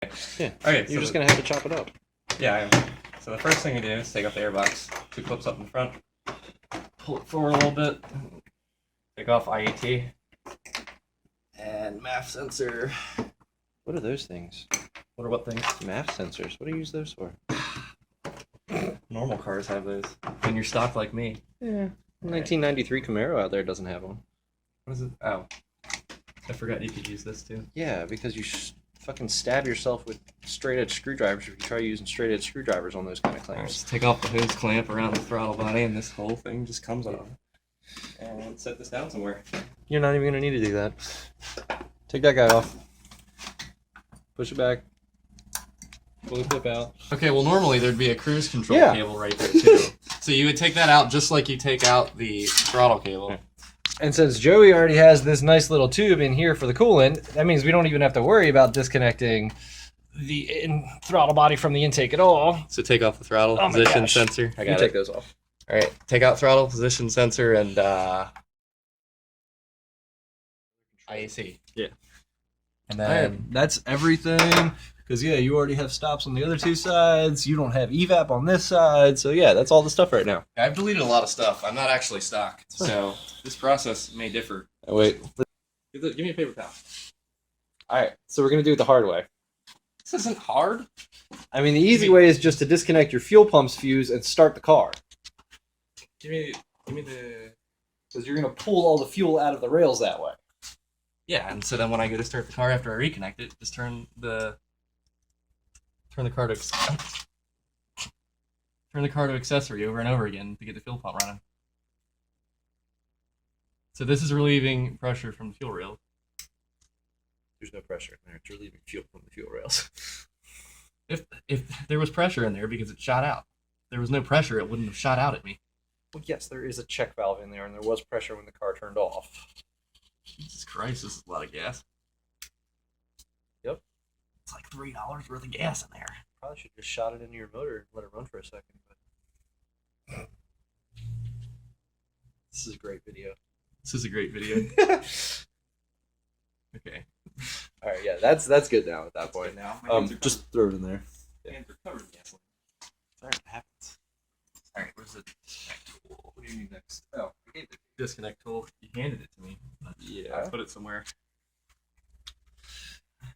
Yeah. Alright, You're just going to have to chop it up. Yeah, I am. So the first thing you do is take out the airbox, 2 clips up in front, pull it forward a little bit, take off IET, and MAF sensor. What are those things? What are what things? MAF sensors. What do you use those for? Normal cars have those. When you're stock like me. Yeah. 1993 Camaro out there doesn't have one. What is it? Oh. I forgot you could use this too. Yeah, because you fucking stab yourself with straight-edge screwdrivers if you try using straight-edge screwdrivers on those kind of Alright, claims. just take off the hose clamp around the throttle body and this whole thing just comes off. And set this down somewhere. You're not even going to need to do that. Take that guy off. Push it back. Pull the clip out. Okay, well normally there'd be a cruise control Yeah. cable right there too. So you would take that out just like you take out the throttle cable. And since Joey already has this nice little tube in here for the coolant, that means we don't even have to worry about disconnecting the throttle body from the intake at all. So take off the throttle Oh my position gosh. sensor. I You got take it. those off. All right, take out throttle position sensor and IAC. Yeah. And then That's everything. Because, yeah, you already have stops on the other two sides. You don't have evap on this side. So, yeah, that's all the stuff right now. I've deleted a lot of stuff. I'm not actually stock, so this process may differ. Oh, wait. Give me a paper towel. All right. So, we're going to do it the hard way. This isn't hard. I mean, the easy way is just to disconnect your fuel pump's fuse and start the car. Give me the. Because you're going to pull all the fuel out of the rails that way. Yeah, and so then when I go to start the car after I reconnect it, just turn the car to accessory over and over again to get the fuel pump running. So this is relieving pressure from the fuel rails. There's no pressure in there. It's relieving fuel from the fuel rails. If there was pressure in there because it shot out. If there was no pressure, it wouldn't have shot out at me. Well, yes, there is a check valve in there, and there was pressure when the car turned off. Jesus Christ, this is a lot of gas. Yep. It's like $3 worth of gas in there. Probably should just shot it into your motor and let it run for a second. But this is a great video. This is a great video. Okay. All right, yeah, that's good now at that point. Now, Just throw it in there. hands are covered in gasoline. Sorry, it happens. All right, where's the disconnect tool? What do you need next? Oh, I gave the disconnect tool. You handed it to me. Yeah. I put it somewhere.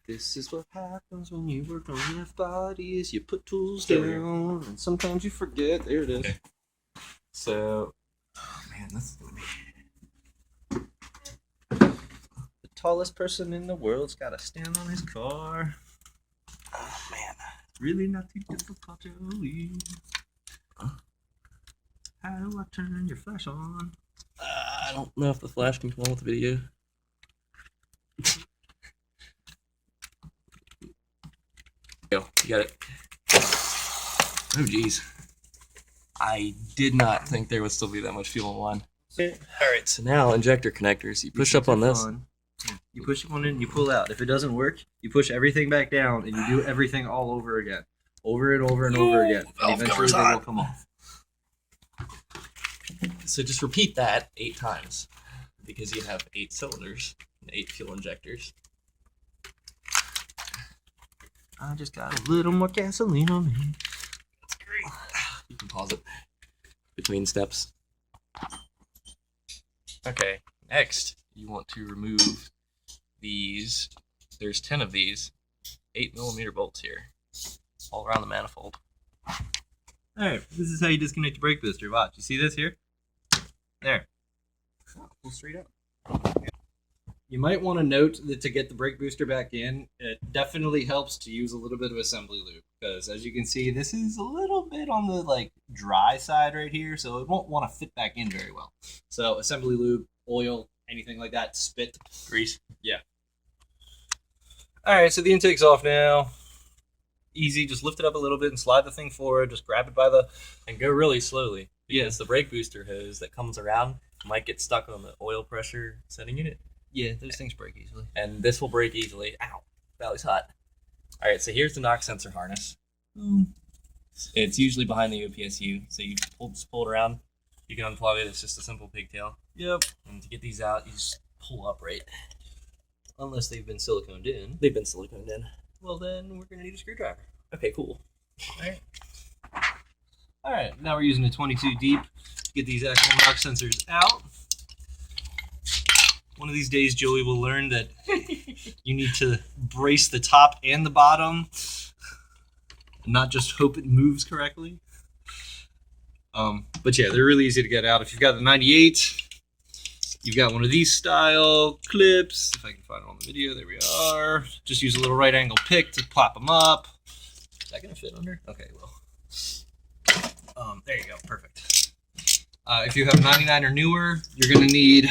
This is what happens when you work on your bodies. You put tools There we down, and sometimes you forget. There it is. Okay. So, oh man, this is gonna be. The tallest person in the world's got to stand on his car. Oh man. It's really not too difficult, Joey. How do I turn your flash on? I don't know if the flash can come on with the video. Go, you got it. Oh jeez. I did not think there would still be that much fuel in one. Alright, so now injector connectors. You push up on this. You push one in, you pull out. If it doesn't work, you push everything back down, and you do everything all over again. Over and over and over again. And Valve eventually cover's they hot. will come off. So just repeat that 8 times. Because you have 8 cylinders and 8 fuel injectors. I just got a little more gasoline on me. That's great. You can pause it between steps. Okay, next you want to remove these. There's 10 of these 8mm bolts here, all around the manifold. Alright, this is how you disconnect your brake booster. Watch, you see this here? There. Pull straight up. You might want to note that to get the brake booster back in, it definitely helps to use a little bit of assembly lube, because as you can see, this is a little bit on the dry side right here, so it won't want to fit back in very well. So assembly lube, oil, anything like that, spit, Grease. yeah. All right, so the intake's off now. Easy, just lift it up a little bit and slide the thing forward. Just grab it by the... And go really slowly, Yeah. because the brake booster hose that comes around might get stuck on the oil pressure setting unit. Yeah, those things break easily. And this will break easily. Ow, belly's hot. All right, so here's the knock sensor harness. It's usually behind the OPSU, so you just pull it around. You can unplug it. It's just a simple pigtail. Yep. And to get these out, you just pull upright. Unless they've been siliconed in. They've been siliconed in. well then we're gonna need a screwdriver. Okay, cool. All right, now we're using a 22 deep to get these actual knock sensors out. One of these days, Joey will learn that you need to brace the top and the bottom, and not just hope it moves correctly. But yeah, they're really easy to get out. If you've got the 98, you've got one of these style clips. If I can find it on the video, there we are. Just use a little right angle pick to pop them up. Is that gonna fit under? Okay, well. There you go, perfect. If you have 99 or newer, you're gonna need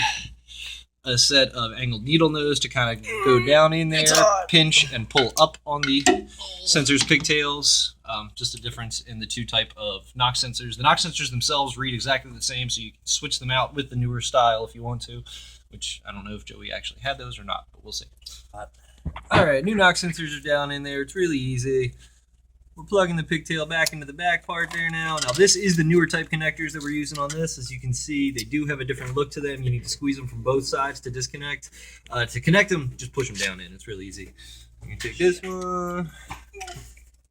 a set of angled needle nose to kind of go down in there, pinch and pull up on the sensor's pigtails. Just a difference in the two type of knock sensors. The knock sensors themselves read exactly the same, so you can switch them out with the newer style if you want to, which I don't know if Joey actually had those or not, but we'll see. All right, new knock sensors are down in there. It's really easy. We're plugging the pigtail back into the back part there now. Now this is the newer type connectors that we're using on this. As you can see, they do have a different look to them. You need to squeeze them from both sides to disconnect. To connect them, just push them down in. It's really easy. You can take this one.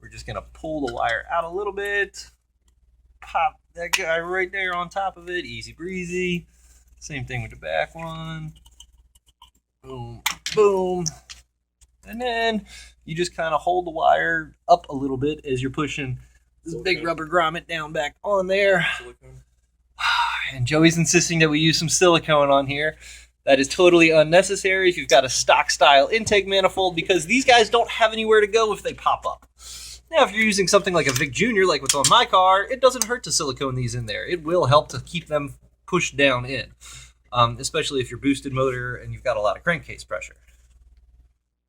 We're just gonna pull the wire out a little bit. Pop that guy right there on top of it. Easy breezy. Same thing with the back one. Boom, boom. And then you just kind of hold the wire up a little bit as you're pushing this big rubber grommet down back on there. Silicone. And Joey's insisting that we use some silicone on here. That is totally unnecessary if you've got a stock style intake manifold, because these guys don't have anywhere to go if they pop up. Now, if you're using something like a Vic Junior, like what's on my car, it doesn't hurt to silicone these in there. It will help to keep them pushed down in, especially if you're boosted motor and you've got a lot of crankcase pressure.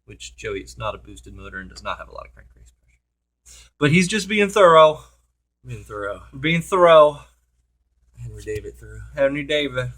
Which Joey is not a boosted motor and does not have a lot of crankcase pressure. But he's just being thorough. Being thorough. We're being thorough. Henry David thorough. Henry David.